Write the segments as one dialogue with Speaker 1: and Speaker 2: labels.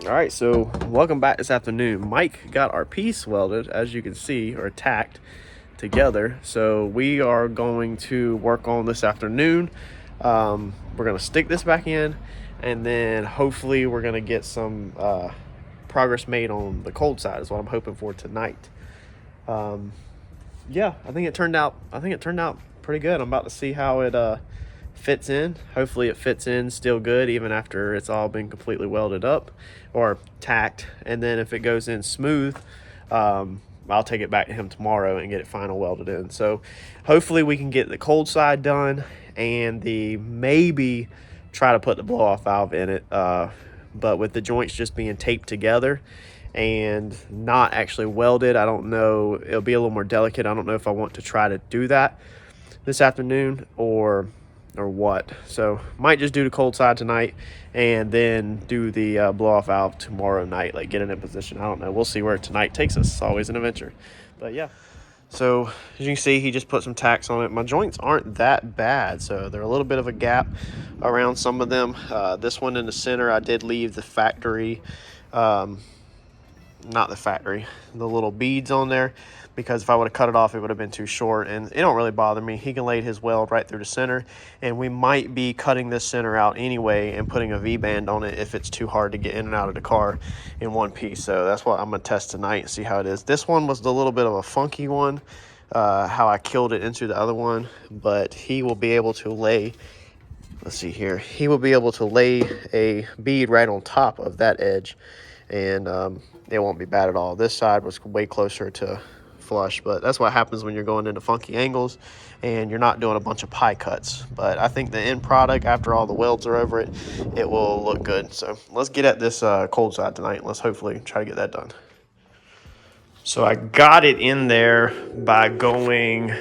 Speaker 1: All right, so welcome back this afternoon. Mike got our piece welded, as you can see, or tacked together. So we are going to work on this afternoon. We're going to stick this back in, and then hopefully we're going to get some progress made on the cold side is what I'm hoping for tonight. Yeah, I think it turned out pretty good. I'm about to see how it fits in. Hopefully it fits in still good even after it's all been completely welded up or tacked. And then if it goes in smooth, I'll take it back to him tomorrow and get it final welded in. So hopefully we can get the cold side done and maybe try to put the blow off valve in it. But with the joints just being taped together and not actually welded, I don't know, it'll be a little more delicate. I don't know if I want to try to do that this afternoon or what. So might just do the cold side tonight and then do the blow off valve tomorrow night, like get it in position. I don't know, we'll see where tonight takes us. It's always an adventure, but yeah. So as you can see, he just put some tacks on it. My joints aren't that bad, so they're a little bit of a gap around some of them. This one in the center, I did leave the factory, not the factory, the little beads on there, because if I would have cut it off, it would have been too short, and it don't really bother me. He can lay his weld right through the center, and we might be cutting this center out anyway and putting a V-band on it if it's too hard to get in and out of the car in one piece. So that's what I'm going to test tonight and see how it is. This one was a little bit of a funky one, how I killed it into the other one, but he will be able to lay, let's see here, he will be able to lay a bead right on top of that edge, and it won't be bad at all. This side was way closer to flush, but that's what happens when you're going into funky angles and you're not doing a bunch of pie cuts. But I think the end product, after all the welds are over it, it will look good. So let's get at this cold side tonight. Let's hopefully try to get that done. So I got it in there by going,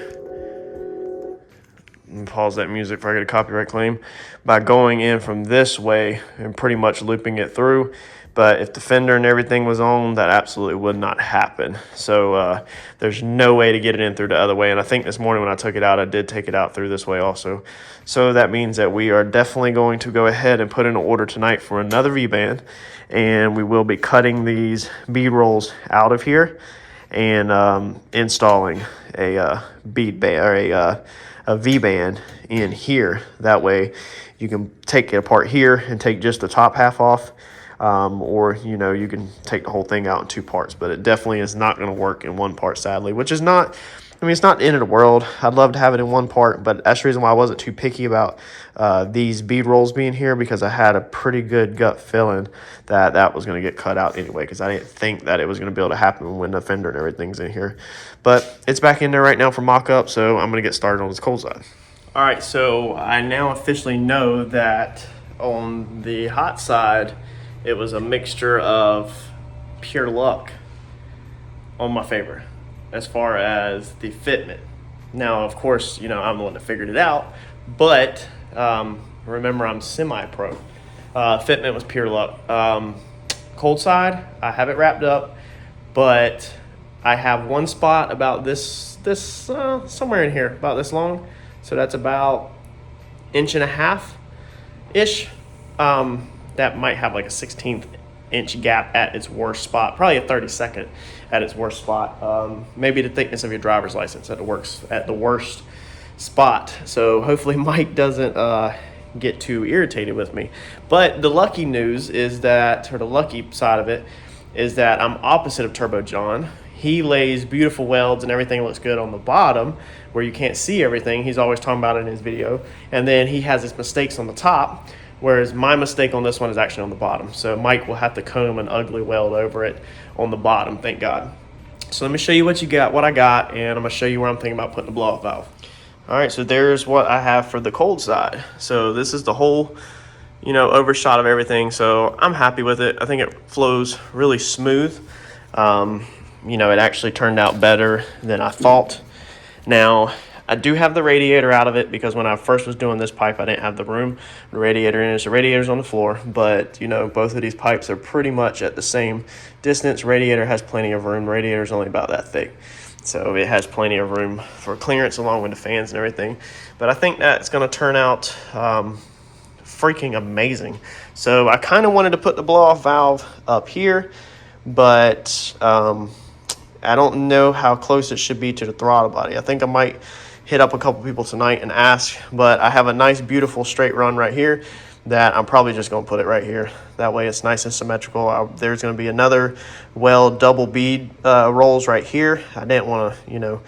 Speaker 1: pause that music before I get a copyright claim, by going in from this way and pretty much looping it through. But if the fender and everything was on, that absolutely would not happen. So there's no way to get it in through the other way. And I think this morning when I took it out, I did take it out through this way also. So that means that we are definitely going to go ahead and put in an order tonight for another V-band. And we will be cutting these bead rolls out of here and installing a bead band or a V-band in here. That way you can take it apart here and take just the top half off. Or, you know, you can take the whole thing out in two parts, but it definitely is not going to work in one part, sadly, which is not, I mean, it's not the end of the world. I'd love to have it in one part, but that's the reason why I wasn't too picky about these bead rolls being here, because I had a pretty good gut feeling that that was going to get cut out anyway, because I didn't think that it was going to be able to happen when the fender and everything's in here. But it's back in there right now for mock-up, so I'm going to get started on this cold side. All right, so I now officially know that on the hot side, it was a mixture of pure luck on my favor as far as the fitment. Now, of course, you know, I'm the one that figured it out, but remember, I'm semi-pro. Fitment was pure luck. Cold side, I have it wrapped up, but I have one spot about this somewhere in here, about this long. So that's about 1.5 inch. That might have like a 16th inch gap at its worst spot, probably a 32nd at its worst spot. Maybe the thickness of your driver's license at the worst spot. So hopefully Mike doesn't get too irritated with me. But the lucky news is that, or the lucky side of it, is that I'm opposite of Turbo John. He lays beautiful welds and everything looks good on the bottom where you can't see everything. He's always talking about it in his video. And then he has his mistakes on the top, whereas my mistake on this one is actually on the bottom. So Mike will have to comb an ugly weld over it on the bottom, thank God. So let me show you what I got, and I'm gonna show you where I'm thinking about putting the blow-off valve. All right, so there's what I have for the cold side. So this is the whole, you know, overshot of everything. So I'm happy with it. I think it flows really smooth. You know, it actually turned out better than I thought. Now, I do have the radiator out of it because when I first was doing this pipe, I didn't have the room, the radiator in it. So the radiator's on the floor, but you know, both of these pipes are pretty much at the same distance. Radiator has plenty of room. Radiator's only about that thick. So it has plenty of room for clearance along with the fans and everything. But I think that's going to turn out freaking amazing. So I kind of wanted to put the blow-off valve up here, but I don't know how close it should be to the throttle body. I think I might hit up a couple people tonight and ask, but I have a nice, beautiful straight run right here that I'm probably just going to put it right here. That way it's nice and symmetrical. There's going to be another weld double bead rolls right here. I didn't want to, you know,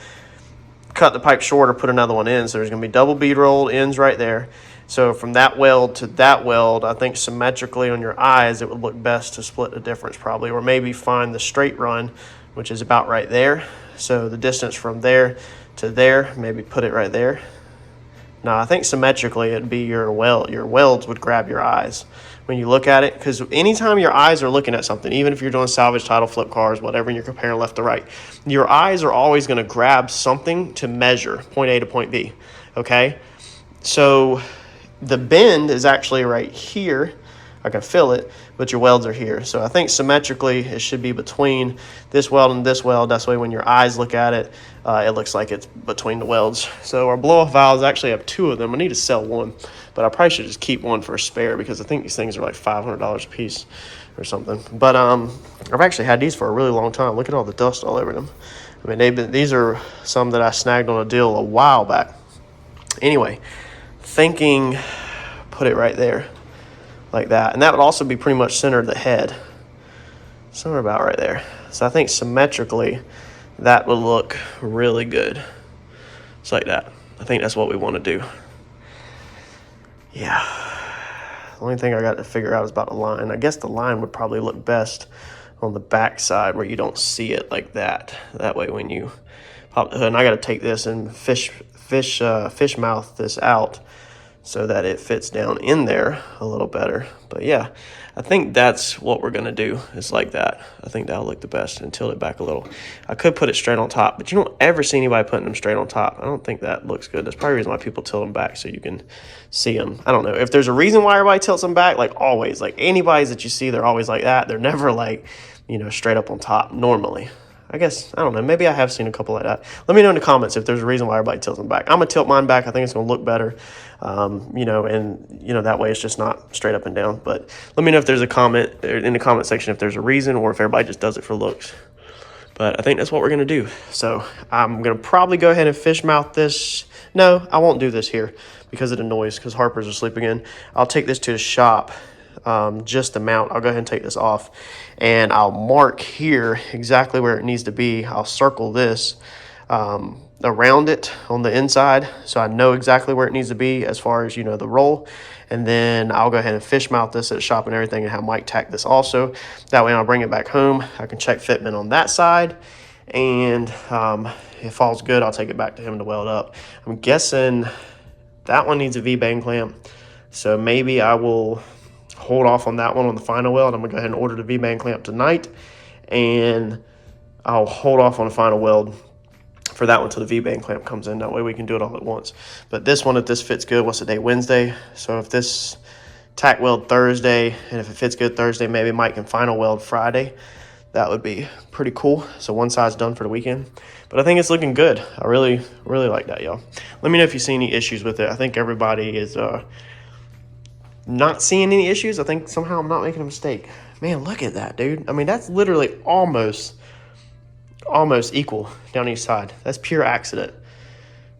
Speaker 1: cut the pipe short or put another one in. So there's going to be double bead roll ends right there. So from that weld to that weld, I think symmetrically on your eyes, it would look best to split the difference probably, or maybe find the straight run, which is about right there. So the distance from there to there, maybe put it right there. Now, I think symmetrically it'd be your welds would grab your eyes when you look at it, because anytime your eyes are looking at something, even if you're doing salvage title, flip cars, whatever, and you're comparing left to right, your eyes are always going to grab something to measure point A to point B, okay? So the bend is actually right here. I can feel it, but your welds are here. So I think symmetrically it should be between this weld and this weld. That's why when your eyes look at it, it looks like it's between the welds. So our blow-off valves actually have two of them. I need to sell one, but I probably should just keep one for a spare because I think these things are like $500 a piece or something. But I've actually had these for a really long time. Look at all the dust all over them. I mean, these are some that I snagged on a deal a while back. Anyway, thinking put it right there. Like that, and that would also be pretty much center of the head, somewhere about right there. So I think symmetrically that would look really good. It's like that. I think that's what we want to do. Yeah, the only thing I got to figure out is about the line. I guess the line would probably look best on the back side where you don't see it like that. That way when you pop the hood, and I got to take this and fish mouth this out so that it fits down in there a little better. But yeah, I think that's what we're gonna do, is like that. I think that'll look the best, and tilt it back a little. I could put it straight on top, but you don't ever see anybody putting them straight on top. I don't think that looks good. That's probably the reason why people tilt them back, so you can see them. I don't know. If there's a reason why everybody tilts them back, like always, like anybody's that you see, they're always like that. They're never like, you know, straight up on top normally. I guess, I don't know, maybe I have seen a couple like that. Let me know in the comments if there's a reason why everybody tilts them back. I'm going to tilt mine back. I think it's going to look better, you know, and, you know, that way it's just not straight up and down. But let me know if there's a comment in the comment section if there's a reason, or if everybody just does it for looks. But I think that's what we're going to do. So I'm going to probably go ahead and fish mouth this. No, I won't do this here because of the noise, because Harper's asleep again. I'll take this to the shop. Just the mount. I'll go ahead and take this off, and I'll mark here exactly where it needs to be. I'll circle this around it on the inside, so I know exactly where it needs to be as far as, you know, the roll. And then I'll go ahead and fish mount this at the shop and everything, and have Mike tack this also. That way when I bring it back home, I can check fitment on that side, and if all's good, I'll take it back to him to weld up. I'm guessing that one needs a V-bang clamp, so maybe I will hold off on that one on the final weld. I'm gonna go ahead and order the V-bang clamp tonight, and I'll hold off on the final weld for that one till the V-bang clamp comes in. That way we can do it all at once. But this one, if this fits good, what's the day? Wednesday. So if this tack weld Thursday, and if it fits good Thursday, maybe Mike can final weld Friday. That would be pretty cool. So one side's done for the weekend. But I think it's looking good. I really like that, y'all. Let me know if you see any issues with it. I think everybody is not seeing any issues. I think somehow I'm not making a mistake. Man, look at that, dude. I mean, that's literally almost equal down each side. That's pure accident.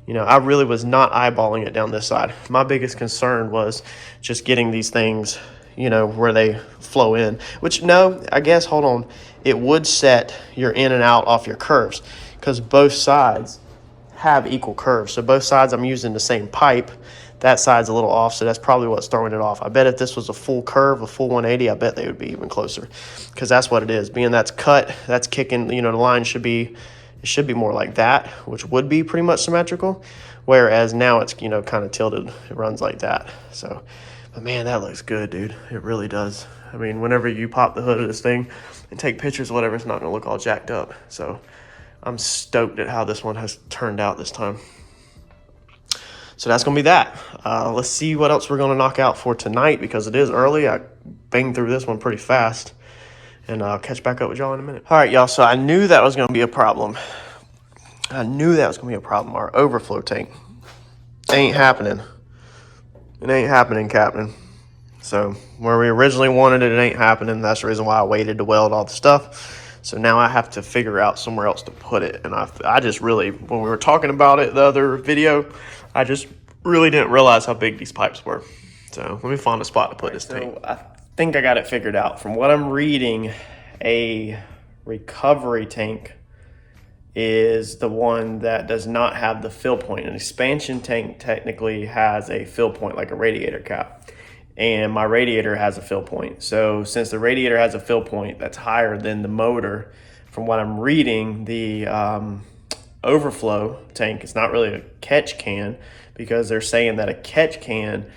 Speaker 1: You know, I really was not eyeballing it down this side. My biggest concern was just getting these things, you know, where they flow in. Which, no, I guess, hold on. It would set your in and out off your curves, because both sides have equal curves. So both sides I'm using the same pipe. That side's a little off, so that's probably what's throwing it off. I bet if this was a full curve, a full 180, I bet they would be even closer, because that's what it is. Being that's cut, that's kicking, you know, the line should be, it should be more like that, which would be pretty much symmetrical, whereas now it's, you know, kind of tilted. It runs like that. So, but man, that looks good, dude. It really does. I mean, whenever you pop the hood of this thing and take pictures or whatever, it's not going to look all jacked up. So I'm stoked at how this one has turned out this time. So that's going to be that. Let's see what else we're going to knock out for tonight, because it is early. I banged through this one pretty fast, and I'll catch back up with y'all in a minute. All right, y'all. So I knew that was going to be a problem. Our overflow tank. Ain't happening. It ain't happening, Captain. So where we originally wanted it, it ain't happening. That's the reason why I waited to weld all the stuff. So now I have to figure out somewhere else to put it. And I just really, when we were talking about it the other video, I just really didn't realize how big these pipes were. So let me find a spot to put this tank. I think I got it figured out. From what I'm reading, a recovery tank is the one that does not have the fill point. An expansion tank technically has a fill point, like a radiator cap. And my radiator has a fill point. So since the radiator has a fill point that's higher than the motor, from what I'm reading, the overflow tank is not really a catch can, because they're saying that a catch can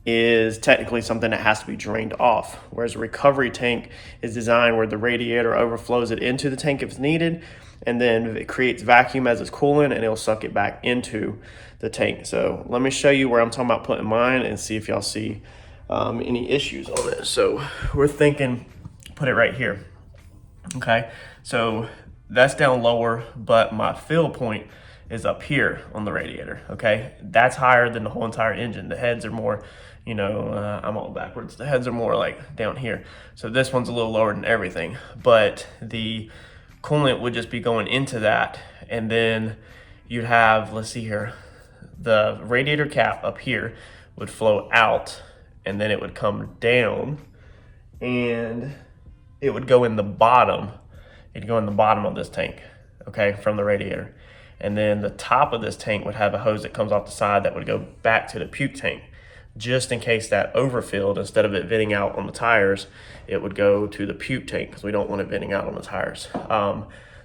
Speaker 1: is technically something that has to be drained off, whereas a recovery tank is designed where the radiator overflows it into the tank if it's needed, and then it creates vacuum as it's cooling and it'll suck it back into the tank. So let me show you where I'm talking about putting mine and see if y'all see any issues on it. So we're thinking put it right here. Okay, so that's down lower, but my fill point is up here on the radiator. Okay, that's higher than the whole entire engine. The heads are more, you know, I'm all backwards. The heads are more like down here. So this one's a little lower than everything, but the coolant would just be going into that, and then you'd have, let's see here, the radiator cap up here would flow out, and then it would come down, and it would go in the bottom. It'd go in the bottom of this tank, okay, from the radiator. And then the top of this tank would have a hose that comes off the side that would go back to the puke tank, just in case that overfilled. Instead of it venting out on the tires, it would go to the puke tank, because we don't want it venting out on the tires.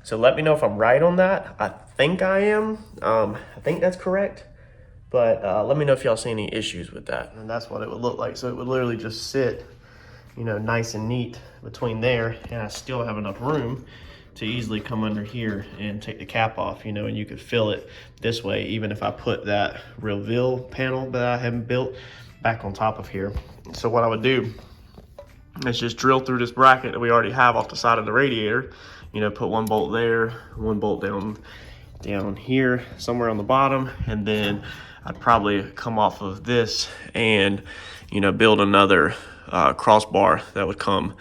Speaker 1: So let me know if I'm right on that. I think I am. I think that's correct. But let me know if y'all see any issues with that. And that's what it would look like. So it would literally just sit, you know, nice and neat between there, and I still have enough room to easily come under here and take the cap off, you know, and you could fill it this way, even if I put that reveal panel that I haven't built back on top of here. So what I would do is just drill through this bracket that we already have off the side of the radiator, you know, put one bolt there, one bolt down here somewhere on the bottom, and then I'd probably come off of this and, you know, build another crossbar that would come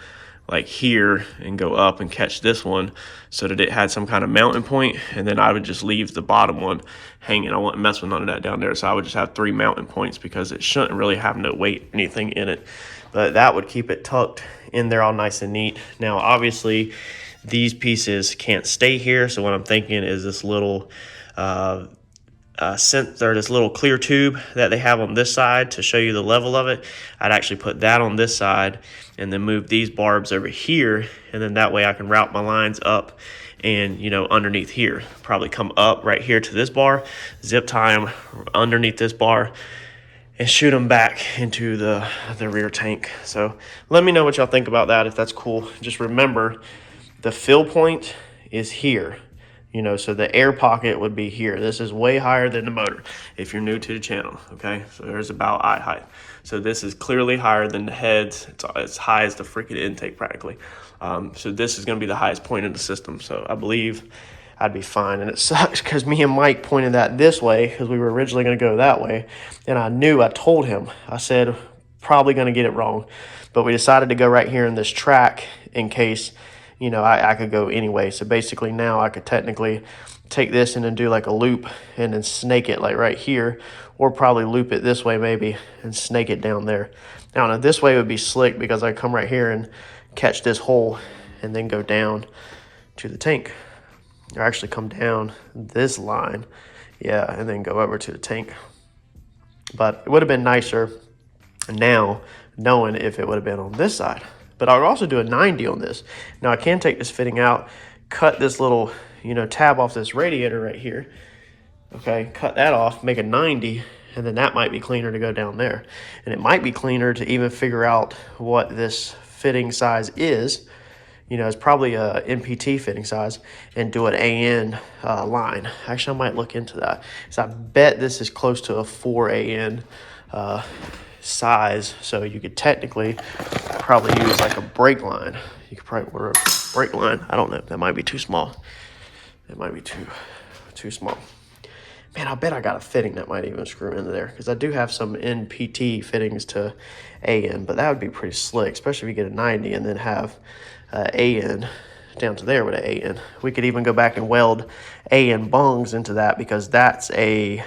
Speaker 1: like here and go up and catch this one, so that it had some kind of mounting point, and then I would just leave the bottom one hanging. I wouldn't mess with none of that down there, so I would just have 3 mounting points, because it shouldn't really have no weight or anything in it, but that would keep it tucked in there all nice and neat. Now obviously these pieces can't stay here, so what I'm thinking is this little this little clear tube that they have on this side to show you the level of it, I'd actually put that on this side and then move these barbs over here, and then that way I can route my lines up and, you know, underneath here, probably come up right here to this bar, zip tie them underneath this bar, and shoot them back into the rear tank. So let me know what y'all think about that, if that's cool. Just remember, the fill point is here. You know, so the air pocket would be here. This is way higher than the motor if you're new to the channel, okay? So there's about eye height. So this is clearly higher than the heads. It's as high as the freaking intake practically. So this is gonna be the highest point in the system. So I believe I'd be fine. And it sucks because me and Mike pointed that this way, because we were originally gonna go that way. And I told him, I said, probably gonna get it wrong. But we decided to go right here in this track in case, you know, I could go anyway. So basically now I could technically take this and then do like a loop and then snake it like right here, or probably loop it this way maybe and snake it down there. Now this way would be slick, because I come right here and catch this hole and then go down to the tank, or actually come down this line, yeah, and then go over to the tank. But it would have been nicer now knowing if it would have been on this side. But I would also do a 90 on this. Now I can take this fitting out, cut this little, you know, tab off this radiator right here. Okay, cut that off, make a 90, and then that might be cleaner to go down there. And it might be cleaner to even figure out what this fitting size is. You know, it's probably a NPT fitting size, and do an AN line. Actually, I might look into that. So I bet this is close to a 4 AN size, so you could technically probably use like a brake line. You could probably order a brake line. I don't know, that might be too small. It might be too small. Man, I bet I got a fitting that might even screw into there, because I do have some NPT fittings to AN, but that would be pretty slick, especially if you get a 90 and then have AN down to there with an AN. We could even go back and weld AN bungs into that, because that's a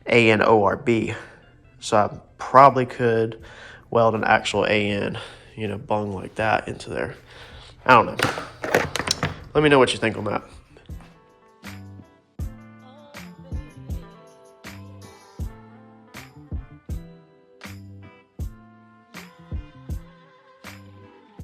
Speaker 1: AN ORB. So I probably could weld an actual AN, bung like that into there. I don't know. Let me know what you think on that.